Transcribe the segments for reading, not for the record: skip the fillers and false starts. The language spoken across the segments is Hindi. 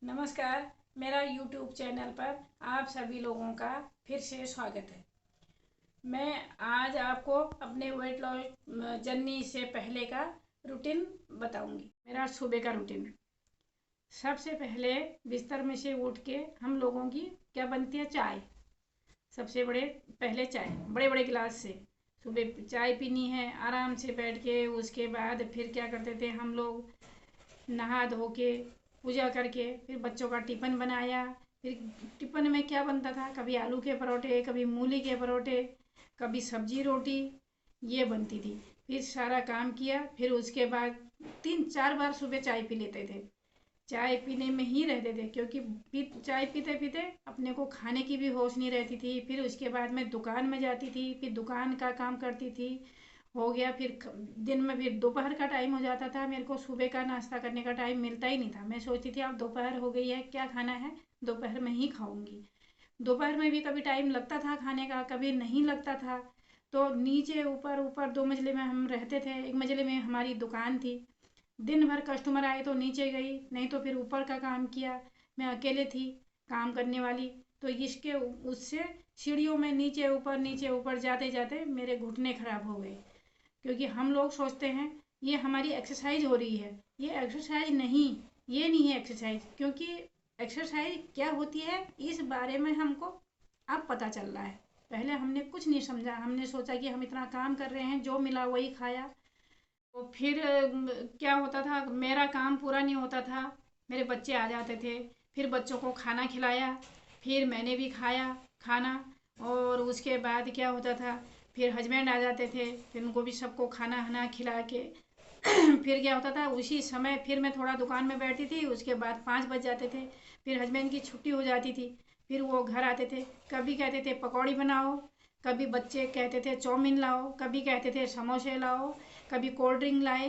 नमस्कार। मेरा YouTube चैनल पर आप सभी लोगों का फिर से स्वागत है। मैं आज आपको अपने वेट लॉस जर्नी से पहले का रूटीन बताऊंगी। मेरा सुबह का रूटीन, सबसे पहले बिस्तर में से उठ के हम लोगों की क्या बनती है, चाय। सबसे पहले चाय बड़े बड़े गिलास से सुबह चाय पीनी है आराम से बैठ के। उसके बाद फिर क्या करते थे हम लोग, नहा धो के पूजा करके फिर बच्चों का टिफ़िन बनाया। फिर टिफ़िन में क्या बनता था, कभी आलू के परोठे, कभी मूली के परोठे, कभी सब्जी रोटी, ये बनती थी। फिर सारा काम किया। फिर उसके बाद 3-4 बार सुबह चाय पी लेते थे। चाय पीने में ही रहते थे क्योंकि चाय पीते पीते अपने को खाने की भी होश नहीं रहती थी। फिर उसके बाद मैं दुकान में जाती थी, फिर दुकान का काम करती थी, हो गया। फिर दिन में फिर दोपहर का टाइम हो जाता था। मेरे को सुबह का नाश्ता करने का टाइम मिलता ही नहीं था। मैं सोचती थी अब दोपहर हो गई है, क्या खाना है, दोपहर में ही खाऊंगी। दोपहर में भी कभी टाइम लगता था खाने का, कभी नहीं लगता था। तो नीचे ऊपर ऊपर 2 मंजिले में हम रहते थे। एक मंजिले में हमारी दुकान थी। दिन भर कस्टमर आए तो नीचे गई, नहीं तो फिर ऊपर का काम किया। मैं अकेले थी काम करने वाली, तो इसके उससे सीढ़ियों में नीचे ऊपर जाते जाते मेरे घुटने खराब हो गए। क्योंकि हम लोग सोचते हैं ये हमारी एक्सरसाइज हो रही है, ये एक्सरसाइज नहीं, ये नहीं है एक्सरसाइज। क्योंकि एक्सरसाइज क्या होती है इस बारे में हमको अब पता चल रहा है। पहले हमने कुछ नहीं समझा, हमने सोचा कि हम इतना काम कर रहे हैं, जो मिला वही खाया। तो फिर क्या होता था, मेरा काम पूरा नहीं होता था, मेरे बच्चे आ जाते थे। फिर बच्चों को खाना खिलाया, फिर मैंने भी खाया खाना। और उसके बाद क्या होता था, फिर हस्बैंड आ जाते थे, फिर उनको भी सबको खाना खाना खिला के फिर क्या होता था, उसी समय फिर मैं थोड़ा दुकान में बैठती थी। उसके बाद 5 बज जाते थे, फिर हस्बैंड की छुट्टी हो जाती थी। फिर वो घर आते थे, कभी कहते थे पकौड़ी बनाओ, कभी बच्चे कहते थे चाउमीन लाओ, कभी कहते थे समोसे लाओ, कभी कोल्ड ड्रिंक लाए,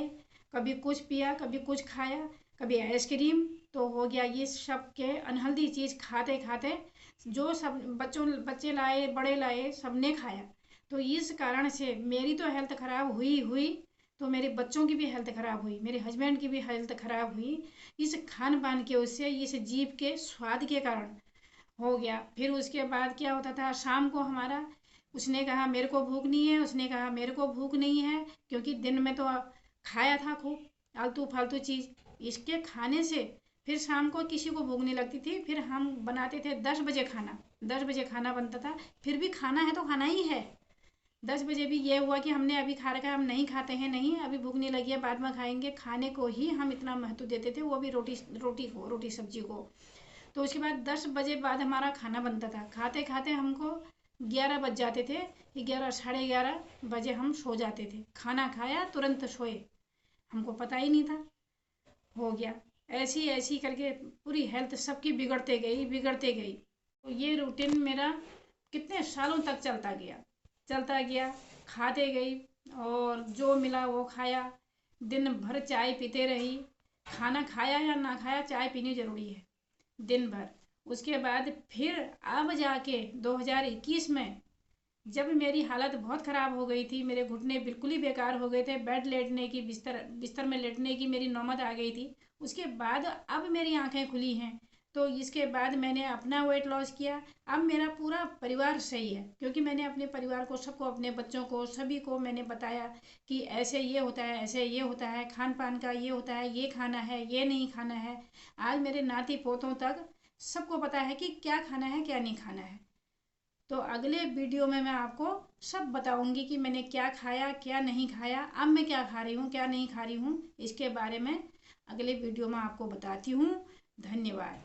कभी कुछ पिया, कभी कुछ खाया, कभी आइसक्रीम। तो हो गया ये सब के अनहेल्दी चीज़ खाते खाते जो सब बच्चे लाए बड़े लाए सबने खाया। तो इस कारण से मेरी तो हेल्थ ख़राब हुई हुई, तो मेरे बच्चों की भी हेल्थ ख़राब हुई, मेरे हस्बैंड की भी हेल्थ ख़राब हुई। इस खान पान के उससे, इस जीभ के स्वाद के कारण हो गया। फिर उसके बाद क्या होता था, शाम को हमारा, उसने कहा मेरे को भूख नहीं है, उसने कहा मेरे को भूख नहीं है, क्योंकि दिन में तो खाया था खूब आलतू फालतू चीज़। इसके खाने से फिर शाम को किसी को भूख नहीं लगती थी। फिर हम बनाते थे 10 बजे खाना, 10 बजे खाना बनता था। फिर भी खाना है तो खाना ही है। 10 बजे भी ये हुआ कि हमने अभी खा रखा है, हम नहीं खाते हैं, नहीं अभी भूख नहीं लगी है, बाद में खाएंगे। खाने को ही हम इतना महत्व देते थे, वो भी रोटी सब्जी को। तो उसके बाद 10 बजे बाद हमारा खाना बनता था। खाते खाते हमको 11 बज जाते थे, 11 साढ़े 11 बजे हम सो जाते थे। खाना खाया तुरंत सोए, हमको पता ही नहीं था। हो गया ऐसी ऐसी करके पूरी हेल्थ सबकी बिगड़ते गई। तो ये रूटीन मेरा कितने सालों तक चलता गया, खाते गई और जो मिला वो खाया। दिन भर चाय पीते रही, खाना खाया या ना खाया चाय पीनी ज़रूरी है दिन भर। उसके बाद फिर अब जाके 2021 में जब मेरी हालत बहुत ख़राब हो गई थी, मेरे घुटने बिल्कुल ही बेकार हो गए थे, बेड लेटने की, बिस्तर में लेटने की मेरी नौबत आ गई थी। उसके बाद अब मेरी आंखें खुली हैं। तो इसके बाद मैंने अपना वेट लॉस किया। अब मेरा पूरा परिवार सही है, क्योंकि मैंने अपने परिवार को, सबको, अपने बच्चों को, सभी को मैंने बताया कि ऐसे ये होता है, ऐसे ये होता है, खान पान का ये होता है, ये खाना है, ये नहीं खाना है। आज मेरे नाती पोतों तक सबको पता है कि क्या खाना है क्या नहीं खाना है। तो अगले वीडियो में मैं आपको सब बताऊंगी कि मैंने क्या खाया क्या नहीं खाया, अब मैं क्या खा रही हूँ क्या नहीं खा रही हूँ, इसके बारे में अगले वीडियो में आपको बताती हूँ। धन्यवाद।